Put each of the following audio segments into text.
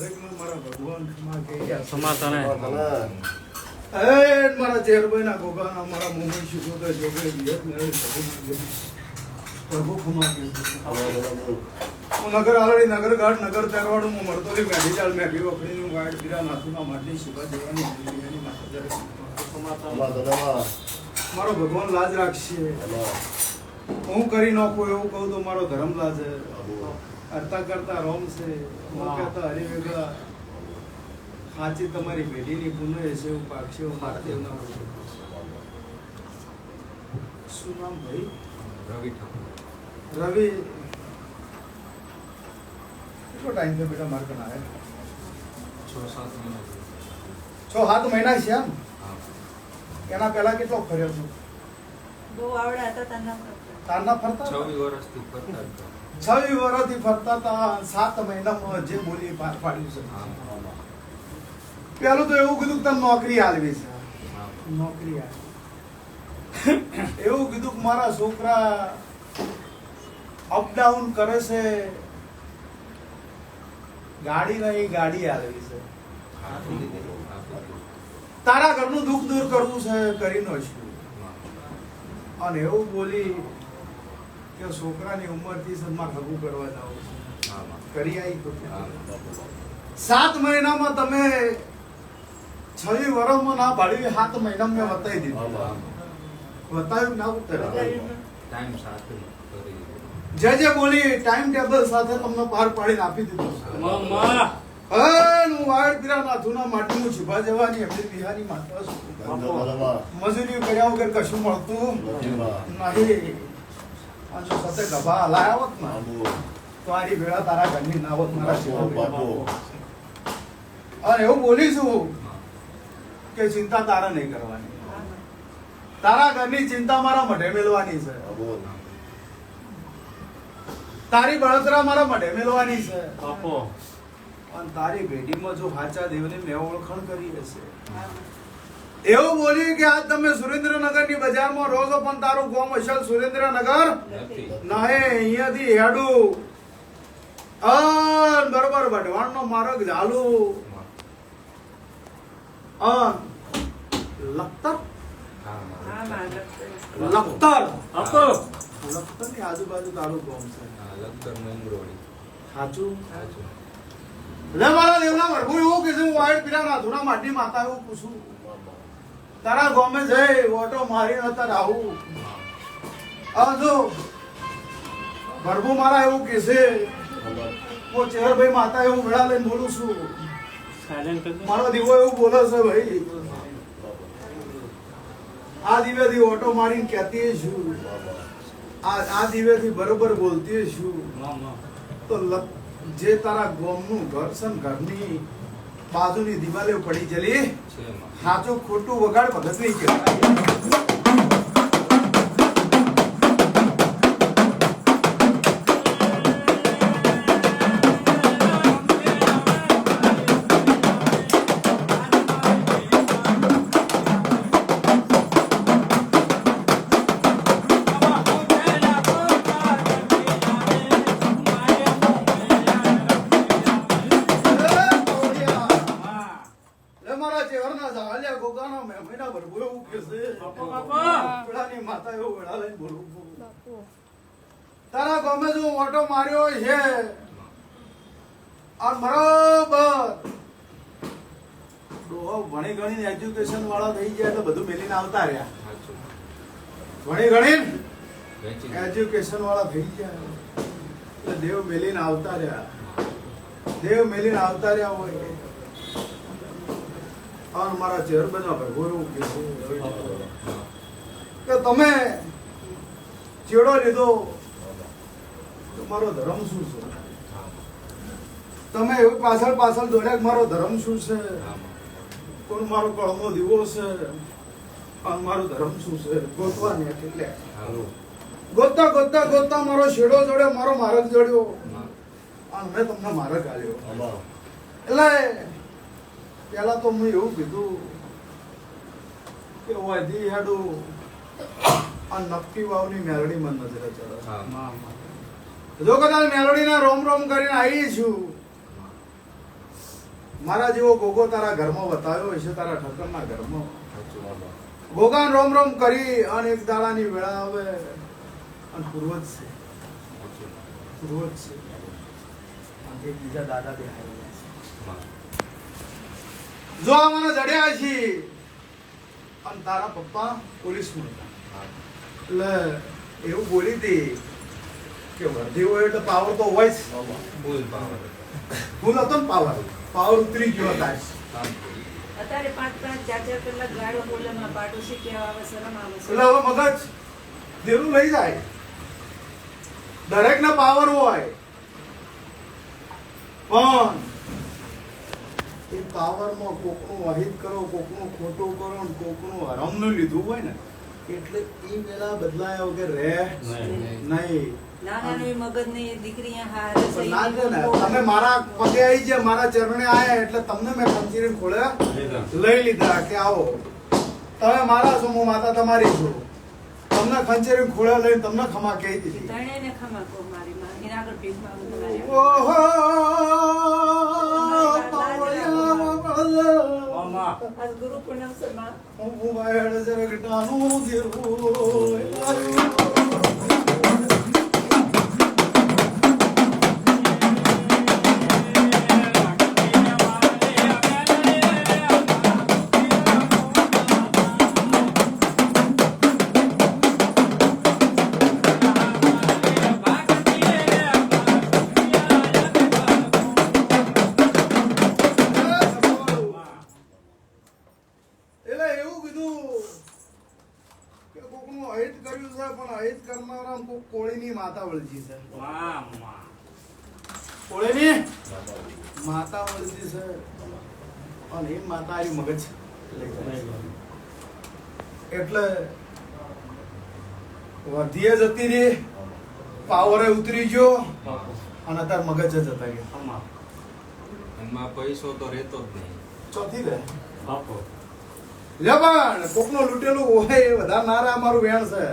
દરેકમાં મારા ભગવાન માં કે સમાધાન હે. મારા ચેરભાઈના ગોગાના મારા મુંબઈ શીખો તો જોગે વિયત ને પ્રભુ ખમા કે હું નગર આલડી નગર ગાઢ નગર તેરવાડું હું મળતો રહી મેઢી ચાલ મેઢી વખરીનું ગાઢ પીરા નાથુના માટી શિવા દેવાની એની માતા મારો ભગવાન લાજ રાખશે. હું કરી નાખું એવું કહું તો મારો ધર્મ લાજે. કરતા કરતા રોમ છે હું કહેતા હરિવેગા સાચી તમારી પેઢીની પુનઃ છે એવું પાકશે એવું મારા દેવના શું નામ ભાઈ? રવિ ઠાકોર. રવિ કેટલો ટાઈમ છે બેટા માર્ક ના આવે? 6-7 મહિના. 6-7 મહિના છે એમ? હા. એના પહેલા કેટલો ફર્યો છું? બહુ આવડા હતા તારના ફરતા 26 વર્ષથી ફરતા હતા. 26 વર્ષથી ફરતા હતા. 7 મહિનામાં જે બોલી પાર પાડ્યું છે. પેલું તો એવું કીધું કે તને નોકરી આલવી છે. નોકરી આલવી એવું કીધું કે મારા છોકરા અપડાઉન કરે છે, ગાડી નહીં ગાડી આલવી છે. તારા ઘરનું દુઃખ દૂર કરવું છે, કરી નો છું. અને એવું બોલી કે છોકરાની ઉંમરથી સન્માન હગું કરવા જાવ છે. કરી આવી તો 7 મહિનામાં તમે 26 વર્ષમાં ના પાડી 7 મહિનામાં મેં બતાવી દીધું. બતાવ્યું ના ઉતર્યું. ટાઈમ સાથે કરી. જે બોલી ટાઈમ ટેબલ સાથે તમને પાર પાડીને આપી દીધું. હું વાડ પીરા નાથુના માટીનું છીપા જવાની એમની બિહારી માતા છું. મજૂરી કર્યા વગર કશું મળતું નહીં. અને સાથે ગભા હલાયા હોત ને તો આરી ભેળા તારા ઘરની ના હોત મારા શિવા. અને એવું બોલીશું કે ચિંતા તારા નહીં કરવાની, તારા ઘરની ચિંતા મારા મઢે મેળવાની છે. તારી બળતરા મારા મઢે મેળવાની છે. અને તારી ભેટીમાં જો સાચા દેવની મેં ઓળખાણ કરી હશે. એવું બોલ્યું કે આજ તમે સુરેન્દ્રનગરની બજારમાં રહો છો પણ તારું ગામ અસલ સુરેન્દ્રનગર નહીં. અહીંયાથી હેડું બરોબર વઢવાણનો માર્ગ ચાલુ લખતર લખતરની આજુબાજુ તારું ગામ છે. લખતર મંગરોળી. સાચું? લે મારા દેવના પ્રભુ એવું કે છે હું વાયડ પીરા નાથુના માટી માતા એવું પૂછું તારા ગામે જઈ ઓટો મારી નતર આવું. જો પ્રભુ મારા એવું કે છે હું ચેરભાઈ માતા એવું મેળા લઈને બોલું છું. મારો દીવો એવું બોલે છે ભાઈ આ દિવેથી ઓટો મારીને કહેતી છું, આ દિવેથી બરોબર બોલતી છું. તો જે તારા ગોમનું ઘર છે ને ઘરની બાજુની દિવાલે પડી જલી સાચું ખોટું વગાડ ભગત નહીં કહેવાય. તારા ગામે જો ઓટો માર્યો છે આ બરોબર ડોહો ભણી ગણીને એજ્યુકેશન વાળા થઈ ગયા એટલે બધું મેલીને આવતા રહ્યા. ભણી ગણીને એજ્યુકેશન વાળા થઈ ગયા એટલે દેવ મેલીને આવતા રહ્યા. દેવ મેલીને આવતા રહ્યા હોય અને મારા ચેરબના પ્રભુ એવું કે તમે ચેડો લીધો મારો ધર્મ શું છે? તમે એવું પાછળ પાછળ દોડ્યા મારો ધર્મ શું છે? કોણ મારો કળનો દીવો છે અને મારો ધર્મ શું છે? ગોતવા ને એટલે ગોતતા ગોતતા ગોતતા મારો શેડો જોડ્યો, મારો માર્ગ જોડ્યો અને મેં તમને માર્ગ આલ્યો. એટલે પેલા તો મેં એવું કીધું કે વાધી હેડું આ નક્કી વાવની મેલડી માં નજરે ચડે. જો કદાચ મેલોડીના રોમ રોમ કરીને આવી છું મારા જેવો ગોગો તારા ઘરમાં બતાવ્યો હશે તારા ઠક્કરના ઘરમાં સાચું બાબા. ગોગાન રોમ રોમ કરી અને એક દાડાની વેળા આવે અને પૂર્વજ છે સાચું. પૂર્વજ છે અને એક બીજા દાદા દેખાઈ રહ્યા છે હા. જો આ મને જડ્યા છે અને તારા પપ્પા પોલીસમાં હતા હા. એટલે એવું બોલી હતી કે વર્ધી હોય એટલે પાવર તો હોય જ ફૂલ પાવર. ફૂલ હતો ને પાવર ઉતરી ગયો હતા કામ કરી. અત્યારે 5-5, 4-4 કલાક ગાળો બોલે માં પાડોશી કેવા આવે, શરમ આવે છે. એટલે હવે મગજ દેરું લઈ જાય દરેક ના પાવર હોય પણ એ પાવરમાં કોકનું અહિત કરો કોકનું ખોટું કરો ને કોકનું હરામનું લીધું હોય ને એટલે એ વેળા બદલાયા વગર રહે નહીં નાનાની મગજની દીકરી અહીંયા હારે છે. ના છે ને તમે મારા પગે આવી ગયા મારા ચરણે આયા એટલે તમને મેં ખંચીને ખોળ્યા લઈ લીધા કે આવો તમે મારા છો હું માતા તમારી છું તમને ખંચેરી ખોળ્યા લઈને તમને ખમા કહી દીધી ત્રણેયને ખમા કહો મારી માં. એના આગળ ભીખ માંગુ તમારી આગળ. ઓહો પાવળિયા વગળ આજ ગુરુ પૂનમ છે માં. હું વાયડ જરગટાનું દેરું એટલે એવું કીધું કે કોકનું અહિત કર્યું છે પણ અહિત કરનારા કોક કોળીની માતા વળજી છે કોળીની માતા વળજી છે અને એ માતા આવી મગજ લઈ જાય છે. એટલે વધીએ જતી રહી પાવરે ઉતરી ગયો અને અત્યારે મગજ જ જતા ગયા એમાં પૈસો તો રહેતો જ નહીં. ચોથી રહે જબાન કોકનો લૂટેલું હોય એ વધારે નારા અમારું વેણ છે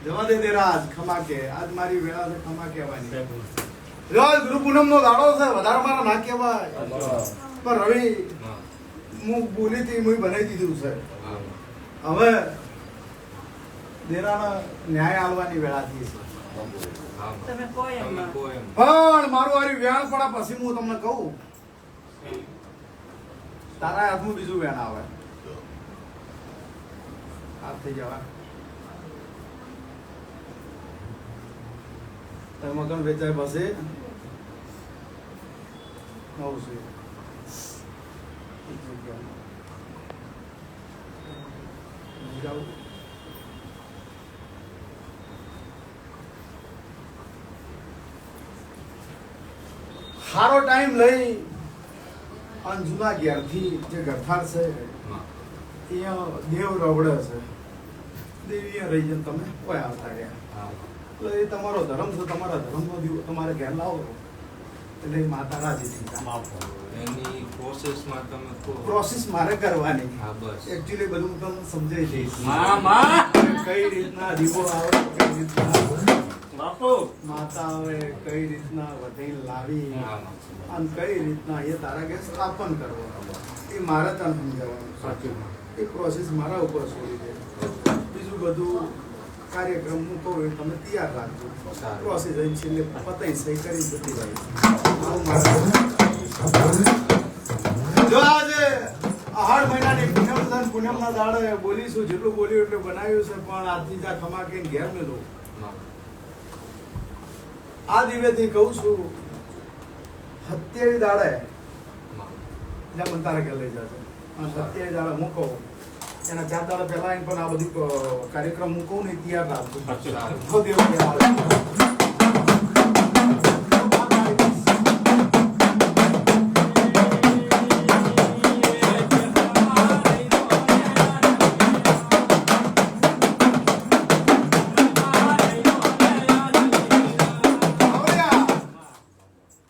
જવા દે રાજ ખમા કે આજ મારી વેળા છે ખમા કહેવાની જો આજ ગુરુ પૂનમ નો દાડો છે વધારે મારા ના કહેવાય પણ રવિ હા. હું બોલી હતી હું બનાવી દીધું છે હા. હવે દેરાના ન્યાય આવવાની વેળા થઈ છે હા. તમે કહો એમ તમે માં. કહો એમ. પણ મારું આરી વેણ પડા પછી હું તમને કહું તારા હાથમાં બીજું વેણ આવે હાથ થઈ જવા તમે કણ વેચાય પછી નવું છે જાઉં સારો ટાઈમ લઈ અને જૂના ઘેરથી જે ગરથાર છે હા. અહીંયા દેવ રવડે છે દેવીએ રહી જઈને તમે કોઈ આવતા રહ્યા હા. એટલે એ તમારો ધર્મ છે તમારા ધર્મનો દીવો તમારે ઘેર લાવો એટલે એ માતા રાજી થઈ જાય. એની પ્રોસેસમાં તમે કહો. પ્રોસેસ મારે કરવાની હા બસ. એકચ્યુઅલી બધું હું તમને સમજાઈ દઈશ માં કઈ રીતના દીવો આવે કઈ રીતના માતા આવે કઈ રીતના વધેલ લાવી હા. અને કઈ રીતના એ તારા ઘેર સ્થાપન કરવો એ મારે તને સમજાવવાનું સાચું. એ પ્રોસેસ મારા ઉપર છોડી દે બીજું બધું કાર્યક્રમ હું કહું એ તમે તૈયાર રાખજો સારું. પ્રોસેસ અહીં છેલ્લે પતાઈ સહી કરી જતી રહી આવું મારે જો આજે આહાર મહિનાની પૂનમ છે ને પૂનમના દાડે બોલીશું જેટલું બોલ્યું એટલું બનાવ્યું છે પણ આજથી ત્યાં ખમા કહીને ઘેર મેલો હા. આ દિવેથી કહું છું સત્યાવી દાડે હા. જ્યાં મને તારા ઘેર લઈ જશે અને સત્યાવી દાડે મૂકો એના 4 દાડા પહેલા પણ આ બધી કાર્યક્રમ મૂકો ને તૈયાર રાખજો સારું. તો દેવ કહેવાય.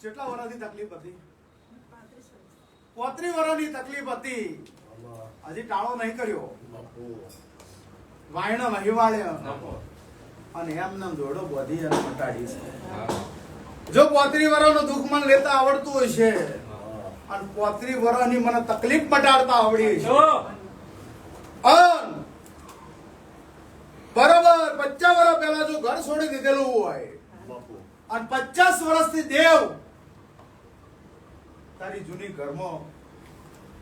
કેટલા વર્ષથી તકલીફ હતી 35 વર્ષની તકલીફ હતી હજી ટાળો નહીં કર્યો વાયણો નહીં વાળ્યો અને એમને દોડો બોધી અને મટાડી છે હા. જો 35 વર્ષનું દુઃખ મન લેતા આવડતું હશે અને 35 વર્ષની મને તકલીફ મટાડતા આવડી છે. બરાબર 50 વર્ષ પહેલા જો ઘર છોડી દીધેલું હોય અને 50 વર્ષથી દેવ તારી જૂની ઘરમાં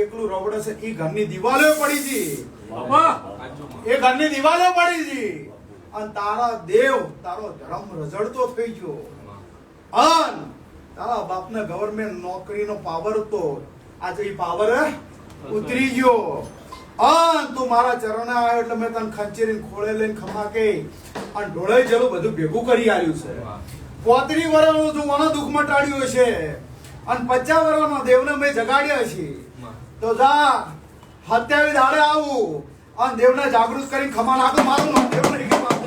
એકલું રવડે છે, એ ઘરની દિવાલો પડી છે, એ ઘરની દિવાલો પડી છે, અને તારા દેવ તારો ધર્મ રઝળતો થઈ ગયો, અને તારા બાપને ગવર્મેન્ટ નોકરીનો પાવર હતો, આજે એ પાવર ઉતરી ગયો, અને તું મારા ચરણે આવ્યો એટલે મેં તને ખંચેરીને ખોળે લઈને ખમા કે અને ઢોળે જેલું બધું ભેગું કરી આવ્યું છે. 35 વર્ષનું તું મને દુઃખ મટાડ્યું છે અને 50 વર્ષના દેવને મેં જગાડ્યા છે. તો જા 27 દાડે આવું અને દેવને જાગૃત કરીને ખમા નાખું, મારું નામ દેવ નહીં કે બાપુ.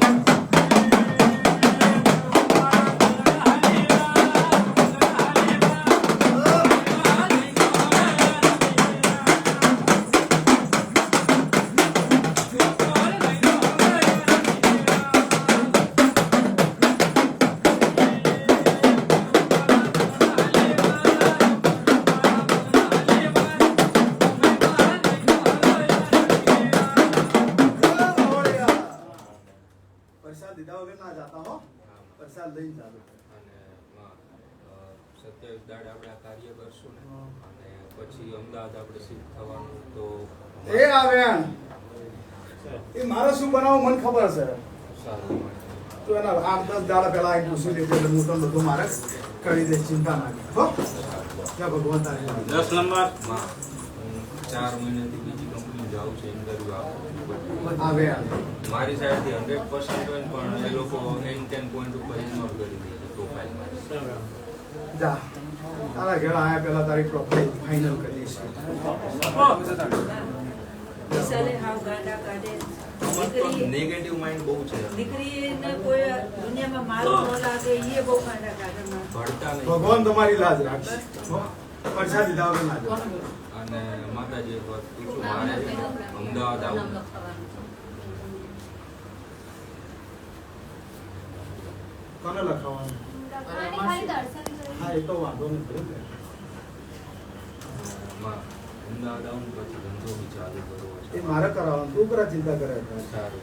પ્રસાદ દીધા વગર ના જાતા હો, પ્રસાદ લઈને જાતો. અને 27 દાડે આપણે આ કાર્ય કરશું ને, અને પછી અમદાવાદ આપણે શિફ્ટ થવાનું તો એ આવ્યા એ મારે શું બનાવવું મને ખબર છે. સારું. તો એના 8-10 દાડા પહેલા આવી પૂછી લેજો એટલે હું તમને બધું મારે કરી દે, ચિંતા ના કર. હો જય ભગવાન તારી 10 નંબર માં 4 મહિનાથી બીજી કંપની જાઉં છે, ઇન્ટરવ્યુ આપું. આવ્યા મારી સાઈડથી 100% હોય ને પણ એ લોકો 10 પોઈન્ટ ઉપર ઇગ્નોર કરી દે છે પ્રોફાઇલમાં. જા તારા ઘેર આયા પહેલા તારી પ્રોફાઇલ ફાઇનલ કરી દઈશ. વિશાલે હાવ ગાંડા કાઢે. દીકરી નેગેટિવ માઇન્ડ બહુ છે, દીકરીને કોઈ દુનિયામાં મારું ન લાગે એ બહુ ગાંડા કાઢે માં. ભણતા નહીં. ભગવાન તમારી લાજ રાખશે. હો પ્રસાદ દીધા વગર ના જાઓ. અને માતાજી એક વાત પૂછું, મારે અમદાવાદ આવું કોને લખાવાનું? હા એ તો વાંધો નથી. અમદાવાદ આવું પછી ધંધો બી ચાલુ કરવો એ છે. મારે કરાવવાનું, તું કરા ચિંતા કરે. સારું.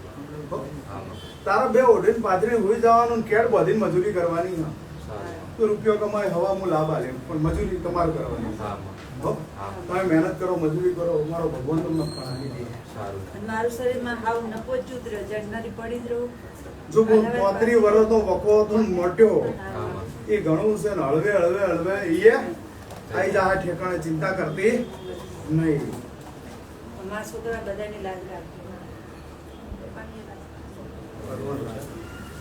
હો? હા તારા બે ઓઢીને પાથરીને હોઈ જવાનું ને કેર બધીને મજૂરી કરવાની ના. સારું. તો રૂપિયો કમાય હવા હું લાભ આલે પણ મજૂરી તમારે કરવાની. હા હો હા તમે મહેનત કરો, મજૂરી કરો, મારો ભગવાન તમને ફળ આપી દે. સારું. અને મારું શરીરમાં હાવ નપોચું જ રહે, જડનારી પડી જ રહું. જો 35 વર્ષનો વકો હતો ને મોટ્યો હા એ ઘણું છે ને હળવે હળવે હળવે એ આઈ જા ઠેકાણે, ચિંતા કરતી નહીં. મારા છોકરા બધાની લાજ રાખે. ભગવાન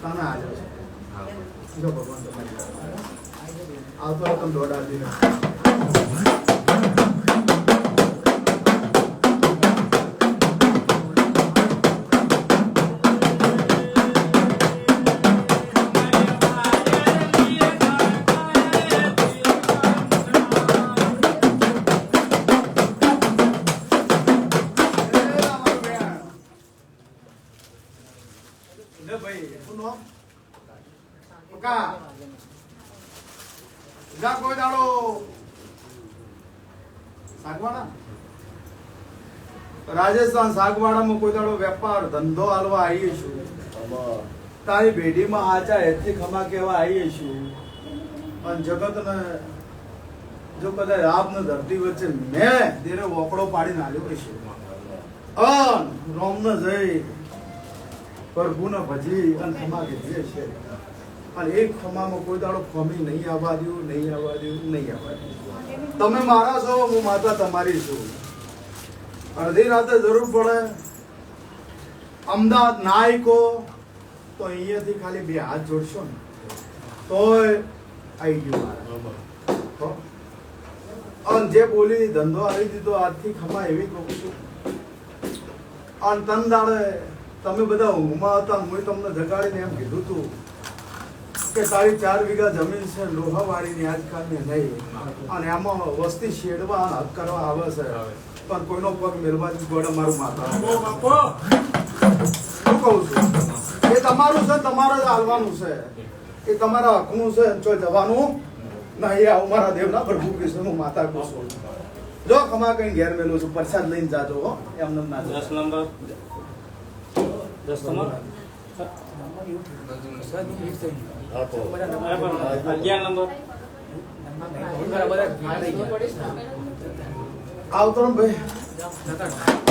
તને આ જશે. હા જો ભગવાન તમારી આવતો તમે દોડા દીને ભાઈ શું નામ? પકા જા કોઈ દાડો સાગવાડા રાજસ્થાન સાગવાડામાં કોઈ દાડો વેપાર ધંધો હાલવા આવીએ છું. તારી ભેડીમાં આચા હેતથી ખમા કહેવા આવીએ છું. અને જગતને જો કદાચ આપને ધરતી વચ્ચે મેં તેને વોકડો પાડીને આલ્યો છે. અન રોમને જઈ પ્રભુને ભજી અને ખમા કીધી છે. અને એક ખમામાં કોઈ દાડો ખમી નહીં આવવા દઉં, નહીં આવવા દઉં, નહીં આવવા દઉં. તમે મારા છો, હું માતા તમારી છું. અડધી રાતે જરૂર પડે અમદાવાદ ના આઈકો તો અહીંયાથી ખાલી 2 હાથ જોડશો ને તોય આવી ગયું મારા. હો? અને જે બોલી ધંધો આવી દીધો આજથી ખમા એવી કહું છું. અને તન દાડે તમે બધા ઊંઘમાં હતા, હું તમને જગાડીને એમ કીધું હતું કે તારી 4 વીઘા જમીન છે લોહાવાળીની આજકાલની નહીં, અને એમાં વસ્તી શેડવા અને હક કરવા આવે છે, પણ કોઈનો પગ મેળવા જ ગોળે મારું માથા. શું કહું છું? એ તમારું છે, તમારે જ હાલવાનું છે, એ તમારા હકનું છે, જો જવાનું નહીં આવું મારા દેવના પ્રભુ કૃષ્ણ માતા કુશો જો ખમા કઈ ઘેર મેલું છું પ્રસાદ લઈને જાજો હો એમને ના 10 નંબર 10 નંબર 11 નંબર આવતો ને ભાઈ